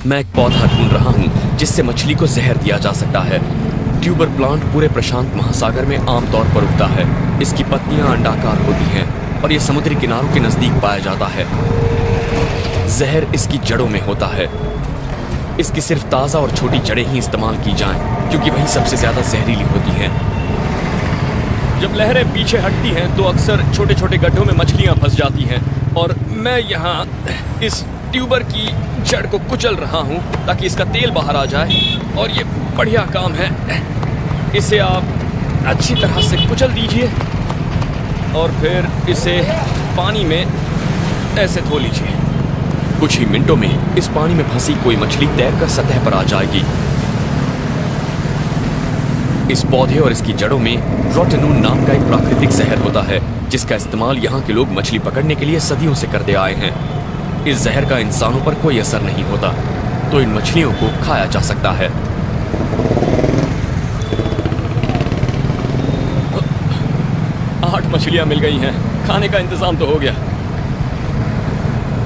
मैं एक पौधा ढूंढ रहा हूँ जिससे मछली को जहर दिया जा सकता है। ट्यूबर प्लांट पूरे प्रशांत महासागर में आमतौर पर उगता है। इसकी पत्तियां अंडाकार होती हैं और ये समुद्री किनारों के नजदीक पाया जाता है। जहर इसकी जड़ों में होता है। इसकी सिर्फ ताज़ा और छोटी जड़ें ही इस्तेमाल की जाएं, क्योंकि वही सबसे ज्यादा जहरीली होती हैं। जब लहरें पीछे हटती हैं तो अक्सर छोटे छोटे गड्ढों में मछलियां फंस जाती हैं और मैं यहाँ इस ट्यूबर की जड़ को कुचल रहा हूँ ताकि इसका तेल बाहर आ जाए। और ये बढ़िया काम है। इसे आप अच्छी तरह से कुचल दीजिए और फिर इसे पानी में ऐसे धो लीजिए। कुछ ही मिनटों में इस पानी में फंसी कोई मछली तैरकर सतह पर आ जाएगी। इस पौधे और इसकी जड़ों में रोटेनोन नाम का एक प्राकृतिक जहर होता है, जिसका इस्तेमाल यहाँ के लोग मछली पकड़ने के लिए सदियों से करते आए हैं। इस जहर का इंसानों पर कोई असर नहीं होता, तो इन मछलियों को खाया जा सकता है। आठ मछलियां मिल गई हैं। खाने का इंतजाम तो हो गया,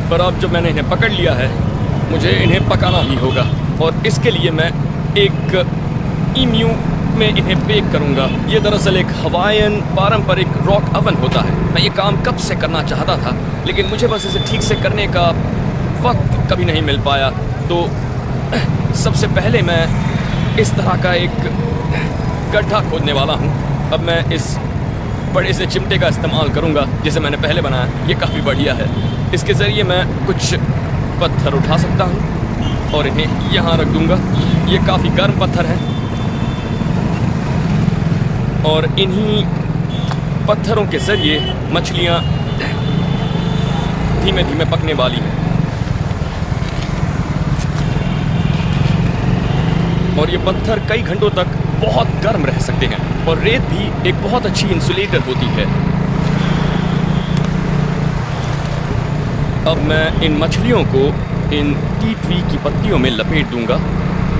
पर अब जब मैंने इन्हें पकड़ लिया है मुझे इन्हें पकाना भी होगा। और इसके लिए मैं एक ईम्यू में इन्हें बेक करूंगा। ये दरअसल एक हवाईयन पारंपरिक रॉक अवन होता है। मैं ये काम कब से करना चाहता था, लेकिन मुझे बस इसे ठीक से करने का वक्त कभी नहीं मिल पाया। तो सबसे पहले मैं इस तरह का एक गड्ढा खोदने वाला हूँ। अब मैं इस बड़े से चिमटे का इस्तेमाल करूँगा जिसे मैंने पहले बनाया। ये काफ़ी बढ़िया है। इसके ज़रिए मैं कुछ पत्थर उठा सकता हूँ और इन्हें यहाँ रख दूँगा। ये काफ़ी गर्म पत्थर है और इन्हीं पत्थरों के ज़रिए मछलियाँ धीमे धीमे पकने वाली हैं। और ये पत्थर कई घंटों तक बहुत गर्म रह सकते हैं। और रेत भी एक बहुत अच्छी इंसुलेटर होती है। अब मैं इन मछलियों को इन टी ट्री की पत्तियों में लपेट दूंगा।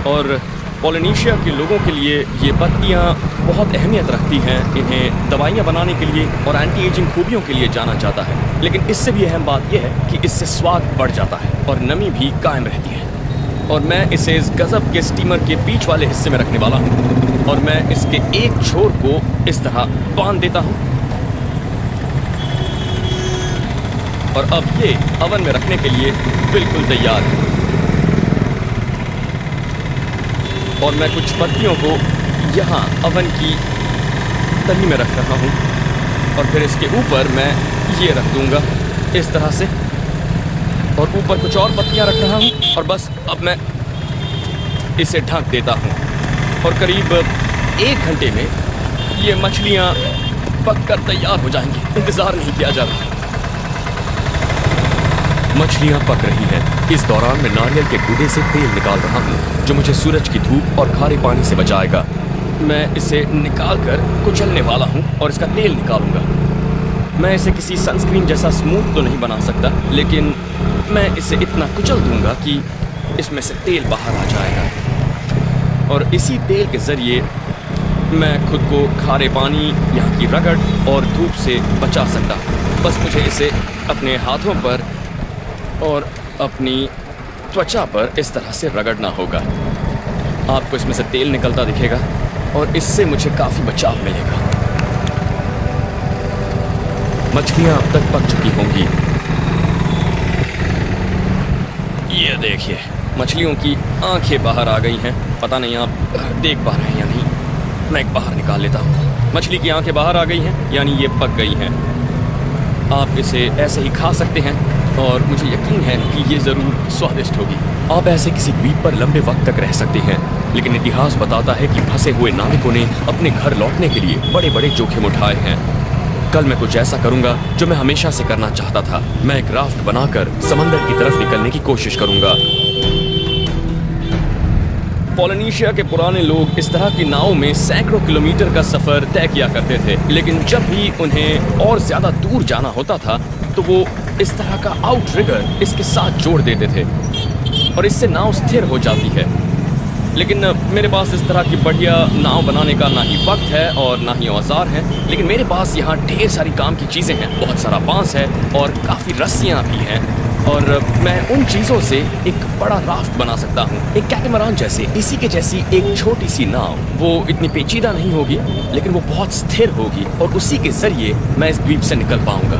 और पोलिनेशिया के लोगों के लिए ये पत्तियाँ बहुत अहमियत रखती हैं। इन्हें दवाइयाँ बनाने के लिए और एंटी एजिंग खूबियों के लिए जाना जाता है। लेकिन इससे भी अहम बात यह है कि इससे स्वाद बढ़ जाता है और नमी भी कायम रहती है। और मैं इसे इस गज़ब के स्टीमर के बीच वाले हिस्से में रखने वाला हूँ और मैं इसके एक छोर को इस तरह बांध देता हूँ। और अब ये अवन में रखने के लिए बिल्कुल तैयार है। और मैं कुछ पत्तियों को यहाँ अवन की तली में रख रहा हूँ और फिर इसके ऊपर मैं ये रख दूँगा इस तरह से। और ऊपर कुछ और पत्तियाँ रख रहा हूँ और बस अब मैं इसे ढक देता हूँ। और करीब 1 घंटे में ये मछलियाँ पककर तैयार हो जाएंगी। इंतज़ार नहीं किया जा रहा। मछलियाँ पक रही हैं। इस दौरान मैं नारियल के गूदे से तेल निकाल रहा हूँ, जो मुझे सूरज की धूप और खारे पानी से बचाएगा। मैं इसे निकाल कर कुचलने वाला हूँ और इसका तेल निकालूंगा। मैं इसे किसी सनस्क्रीन जैसा स्मूथ तो नहीं बना सकता, लेकिन मैं इसे इतना कुचल दूंगा कि इसमें से तेल बाहर आ जाएगा। और इसी तेल के ज़रिए मैं खुद को खारे पानी, यहाँ की रगड़ और धूप से बचा सकता हूँ। बस मुझे इसे अपने हाथों पर और अपनी त्वचा पर इस तरह से रगड़ना होगा। आपको इसमें से तेल निकलता दिखेगा और इससे मुझे काफ़ी बचाव मिलेगा। मछलियाँ अब तक पक चुकी होंगी। ये देखिए, मछलियों की आंखें बाहर आ गई हैं। पता नहीं आप देख पा रहे हैं या नहीं। मैं एक बाहर निकाल लेता हूँ। मछली की आंखें बाहर आ गई हैं, यानी ये पक गई हैं। आप इसे ऐसे ही खा सकते हैं और मुझे यकीन है कि ये ज़रूर स्वादिष्ट होगी। आप ऐसे किसी द्वीप पर लंबे वक्त तक रह सकते हैं, लेकिन इतिहास बताता है कि फंसे हुए नाविकों ने अपने घर लौटने के लिए बड़े बड़े जोखिम उठाए हैं। कल मैं कुछ ऐसा करूंगा जो मैं हमेशा से करना चाहता था। मैं एक राफ्ट बनाकर समंदर की तरफ निकलने की कोशिश करूंगा। पोलिनेशिया के पुराने लोग इस तरह की नाव में सैकड़ों किलोमीटर का सफर तय किया करते थे, लेकिन जब भी उन्हें और ज्यादा दूर जाना होता था तो वो इस तरह का आउटरिगर इसके साथ जोड़ देते थे और इससे नाव स्थिर हो जाती है। लेकिन मेरे पास इस तरह की बढ़िया नाव बनाने का ना ही वक्त है और ना ही औजार हैं। लेकिन मेरे पास यहाँ ढेर सारी काम की चीज़ें हैं। बहुत सारा बांस है और काफ़ी रस्सियाँ भी हैं। और मैं उन चीज़ों से एक बड़ा राफ्ट बना सकता हूँ, एक कैटमरान जैसे, इसी के जैसी एक छोटी सी नाव। वो इतनी पेचीदा नहीं होगी, लेकिन वो बहुत स्थिर होगी और उसी के जरिए मैं इस द्वीप से निकल पाऊंगा।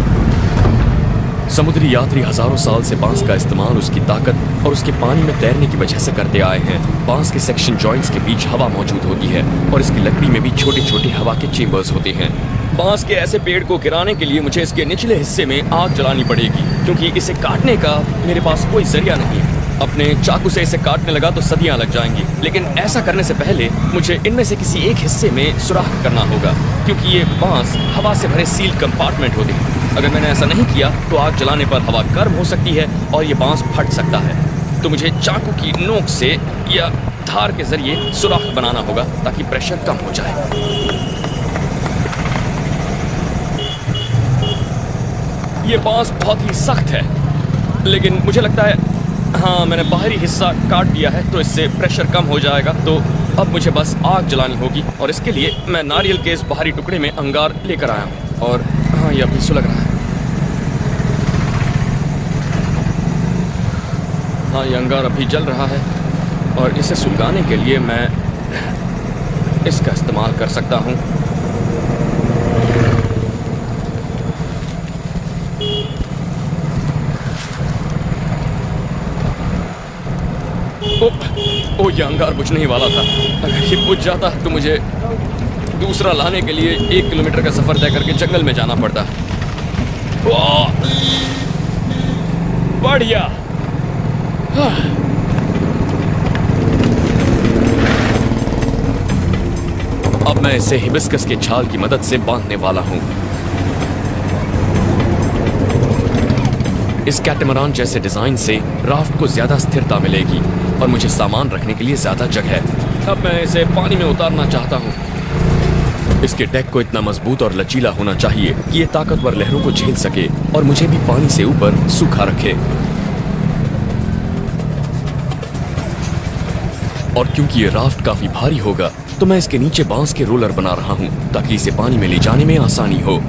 समुद्री यात्री हजारों साल से बांस का इस्तेमाल उसकी ताकत और उसके पानी में तैरने की वजह से करते आए हैं। बांस के सेक्शन जॉइंट्स के बीच हवा मौजूद होती है और इसकी लकड़ी में भी छोटे छोटे हवा के चेंबर्स होते हैं। बांस के ऐसे पेड़ को गिराने के लिए मुझे इसके निचले हिस्से में आग जलानी पड़ेगी, क्योंकि इसे काटने का मेरे पास कोई जरिया नहीं है। अपने चाकू से इसे काटने लगा तो सदियां लग जाएंगी, लेकिन ऐसा करने से पहले मुझे इनमें से किसी एक हिस्से में सुराख करना होगा, क्योंकि ये बांस हवा से भरे सील कंपार्टमेंट होते हैं। अगर मैंने ऐसा नहीं किया तो आग जलाने पर हवा गर्म हो सकती है और ये बांस फट सकता है। तो मुझे चाकू की नोक से या धार के जरिए सुराख बनाना होगा ताकि प्रेशर कम हो जाए। ये बांस बहुत ही सख्त है, लेकिन मुझे लगता है हाँ, मैंने बाहरी हिस्सा काट दिया है तो इससे प्रेशर कम हो जाएगा। तो अब मुझे बस आग जलानी होगी और इसके लिए मैं नारियल के इस बाहरी टुकड़े में अंगार लेकर आया हूँ। और हाँ, ये अभी सुलग रहा है। हाँ, ये अंगार अभी जल रहा है और इसे सुलगाने के लिए मैं इसका इस्तेमाल कर सकता हूँ। ओ, ये अंगार बुझने ही वाला था। अगर ये बुझ जाता तो मुझे दूसरा लाने के लिए 1 किलोमीटर का सफर तय करके जंगल में जाना पड़ता। बढ़िया। अब मैं इसे हिबिस्कस के छाल की मदद से बांधने वाला हूं। इस कैटमरान जैसे डिजाइन से राफ्ट को ज्यादा स्थिरता मिलेगी और मुझे सामान रखने के लिए ज्यादा जगह। अब मैं इसे पानी में उतारना चाहता हूँ। इसके डेक को इतना मजबूत और लचीला होना चाहिए कि ये ताकतवर लहरों को झेल सके और मुझे भी पानी से ऊपर सूखा रखे। और क्योंकि ये राफ्ट काफी भारी होगा तो मैं इसके नीचे बांस के रोलर बना रहा हूँ ताकि इसे पानी में ले जाने में आसानी हो।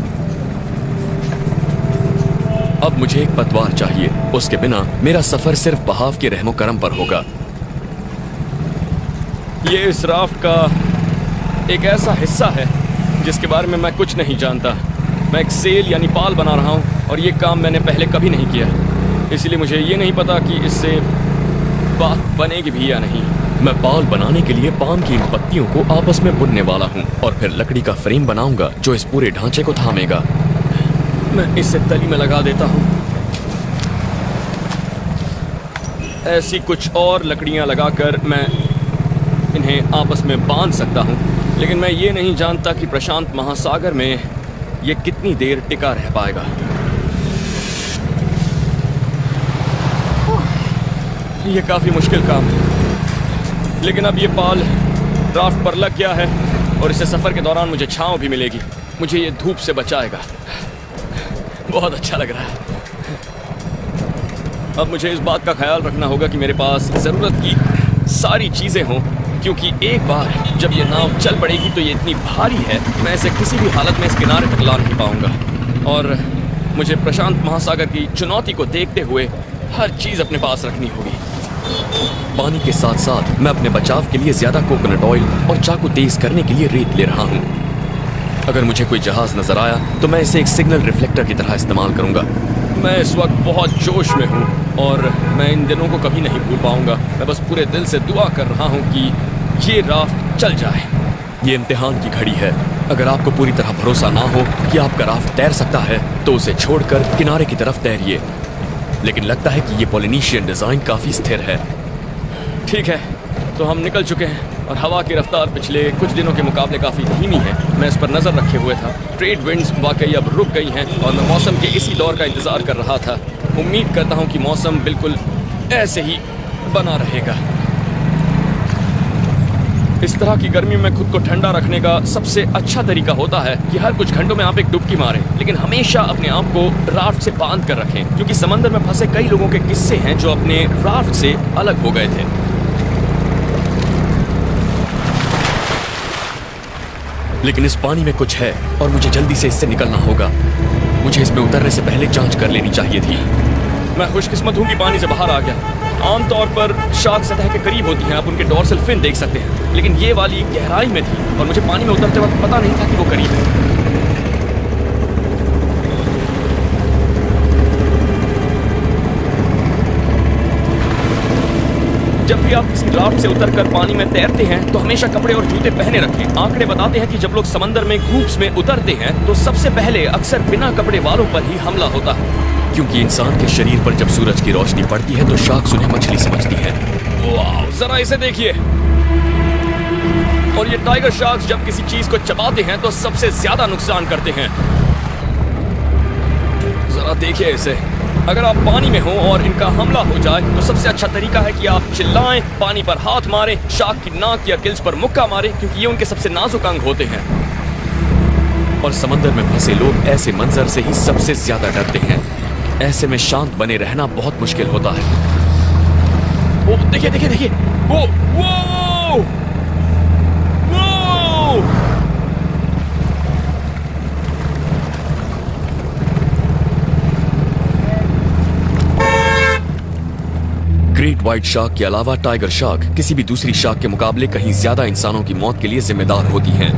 अब मुझे एक पतवार चाहिए, उसके बिना मेरा सफर सिर्फ बहाव के रहमो करम पर होगा। ये इस राफ्ट का एक ऐसा हिस्सा है जिसके बारे में मैं कुछ नहीं जानता। मैं एक सेल यानी पाल बना रहा हूँ और ये काम मैंने पहले कभी नहीं किया, इसलिए मुझे ये नहीं पता कि इससे बात बनेगी भी या नहीं। मैं पाल बनाने के लिए पाम की इन पत्तियों को आपस में बुनने वाला हूँ और फिर लकड़ी का फ्रेम बनाऊंगा जो इस पूरे ढांचे को थामेगा। मैं इसे तली में लगा देता हूँ। ऐसी कुछ और लकड़ियाँ लगाकर मैं इन्हें आपस में बांध सकता हूँ, लेकिन मैं ये नहीं जानता कि प्रशांत महासागर में ये कितनी देर टिका रह पाएगा। ये काफ़ी मुश्किल काम है, लेकिन अब ये पाल राफ्ट पर लग गया है और इसे सफ़र के दौरान मुझे छांव भी मिलेगी। मुझे ये धूप से बचाएगा। बहुत अच्छा लग रहा है। अब मुझे इस बात का ख्याल रखना होगा कि मेरे पास ज़रूरत की सारी चीज़ें हों, क्योंकि एक बार जब ये नाव चल पड़ेगी तो ये इतनी भारी है मैं इसे किसी भी हालत में इस किनारे तक ला नहीं पाऊंगा। और मुझे प्रशांत महासागर की चुनौती को देखते हुए हर चीज़ अपने पास रखनी होगी। पानी के साथ साथ मैं अपने बचाव के लिए ज्यादा कोकोनट ऑयल और चाकू तेज करने के लिए रेत ले रहा हूँ। अगर मुझे कोई जहाज नजर आया तो मैं इसे एक सिग्नल रिफ्लेक्टर की तरह इस्तेमाल करूंगा। मैं इस वक्त बहुत जोश में हूँ और मैं इन दिनों को कभी नहीं भूल पाऊंगा। मैं बस पूरे दिल से दुआ कर रहा हूँ कि ये राफ्ट चल जाए। ये इम्तिहान की घड़ी है। अगर आपको पूरी तरह भरोसा ना हो कि आपका राफ्ट तैर सकता है तो उसे छोड़कर किनारे की तरफ तैरिए, लेकिन लगता है कि ये पॉलिनेशियन डिजाइन काफी स्थिर है। ठीक है, तो हम निकल चुके हैं और हवा की रफ्तार पिछले कुछ दिनों के मुकाबले काफ़ी धीमी है। मैं इस पर नज़र रखे हुए था। ट्रेड विंड्स वाकई अब रुक गई हैं और मैं मौसम के इसी दौर का इंतज़ार कर रहा था। उम्मीद करता हूँ कि मौसम बिल्कुल ऐसे ही बना रहेगा। इस तरह की गर्मी में खुद को ठंडा रखने का सबसे अच्छा तरीका होता है कि हर कुछ घंटों में आप एक डुबकी मारें, लेकिन हमेशा अपने आप को राफ्ट से बांध कर रखें, क्योंकि समंदर में फंसे कई लोगों के किस्से हैं जो अपने राफ्ट से अलग हो गए थे। लेकिन इस पानी में कुछ है और मुझे जल्दी से इससे निकलना होगा। मुझे इसमें उतरने से पहले जांच कर लेनी चाहिए थी। मैं खुशकिस्मत हूँ कि पानी से बाहर आ गया। आमतौर पर शार्क सतह के करीब होती हैं, आप उनके डोर्सल फिन देख सकते हैं, लेकिन ये वाली गहराई में थी और मुझे पानी में उतरते वक्त पता नहीं था कि वो करीब है। जब भी आप किसी राफ्ट से उतरकर पानी में तैरते हैं तो हमेशा कपड़े और जूते पहने रखें। आंकड़े बताते हैं कि जब लोग समंदर में ग्रुप्स में उतरते हैं तो सबसे पहले अक्सर बिना कपड़े वालों पर ही हमला होता है, क्योंकि इंसान के शरीर पर जब सूरज की रोशनी पड़ती है तो शार्क्स उन्हें मछली समझती है। वाह, जरा इसे देखिए। और ये टाइगर शार्क्स जब किसी चीज को चबाते हैं तो सबसे ज्यादा नुकसान करते हैं। जरा देखिए इसे। अगर आप पानी में हो और इनका हमला हो जाए तो सबसे अच्छा तरीका है कि आप चिल्लाएं, पानी पर हाथ मारें, शार्क की नाक या गिल्स पर मुक्का मारें, क्योंकि ये उनके सबसे नाजुक अंग होते हैं। और समंदर में फंसे लोग ऐसे मंजर से ही सबसे ज्यादा डरते हैं। ऐसे में शांत बने रहना बहुत मुश्किल होता है। वो देखिए देखिए देखिए, वो वो वो ग्रेट व्हाइट शार्क के अलावा टाइगर शार्क किसी भी दूसरी शार्क के मुकाबले कहीं ज्यादा इंसानों की मौत के लिए जिम्मेदार होती हैं।